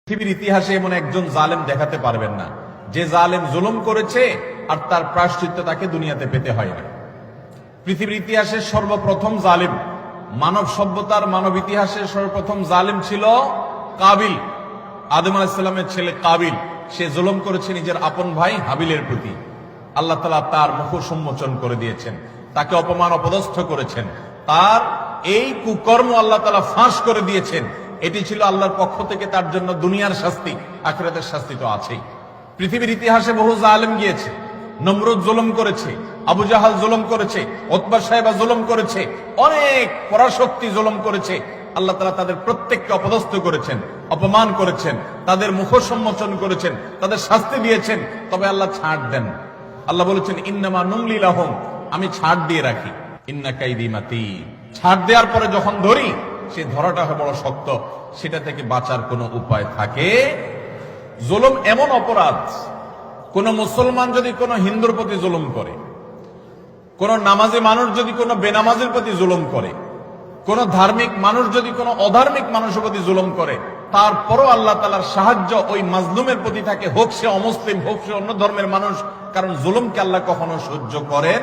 পৃথিবীর ইতিহাসে এমন একজন জালেম দেখাতে পারবেন না যে জালেম জুলুম করেছে আর তার প্রায়শ্চিত্ত তাকে দুনিয়াতে পেতে হয় না। পৃথিবীর ইতিহাসের সর্বপ্রথম জালিম, মানব সভ্যতার মানব ইতিহাসের সর্বপ্রথম জালিম ছিল কাবিল। আদম আলাইহিস সালামের ছেলে কাবিল, সে জুলুম করেছে নিজের আপন ভাই হাবিলের প্রতি। আল্লাহ তাআলা তার মুখ সম্মোচন করে দিয়েছেন, তাকে অপমান অপদস্থ করেছেন, তার এই কুকর্ম আল্লাহ তাআলা ফাঁস করে দিয়েছেন। এটি ছিল আল্লাহর পক্ষ থেকে তার জন্য দুনিয়ার শাস্তি, আখিরাতের শাস্তি তো আছেই। পৃথিবীর ইতিহাসে বহু জালেম গিয়েছে, নমরুদ জুলুম করেছে, আবু জাহাল জুলুম করেছে, উতবা সাহেবা জুলুম করেছে, অনেক পরাশক্তি জুলুম করেছে। আল্লাহ তাআলা তাদের প্রত্যেককে অপদস্থ করেছেন, অপমান করেছেন, তাদের মুখ সম্মোচন করেছেন, তাদের শাস্তি দিয়েছেন। তবে আল্লাহ ছাড় দেন। আল্লাহ বলেছেন ইন্নামা নুমলি লাহুম, আমি ছাড় দিয়ে রাখি। ইন্না কাইদি মাতীন, ছাড় দেওয়ার পরে যখন ধরি সে ধরাটা বড় শক্ত, সেটা থেকে বাঁচার কোনো উপায় থাকে? জুলুম এমন অপরাধ, কোন মুসলমান যদি কোন হিন্দুর প্রতি জুলুম করে, কোন নামাজি মানুষ যদি কোন বেনামাজির প্রতি জুলুম করে, কোন ধার্মিক মানুষ যদি কোন অধার্মিক মানুষের প্রতি জুলুম করে, তারপরও আল্লাহ তাআলার সাহায্য ওই মাজলুমের প্রতি থাকে, হোক সে অমুসলিম, হোক সে অন্য ধর্মের মানুষ। কারণ জুলুমকে আল্লাহ কখনো সহ্য করেন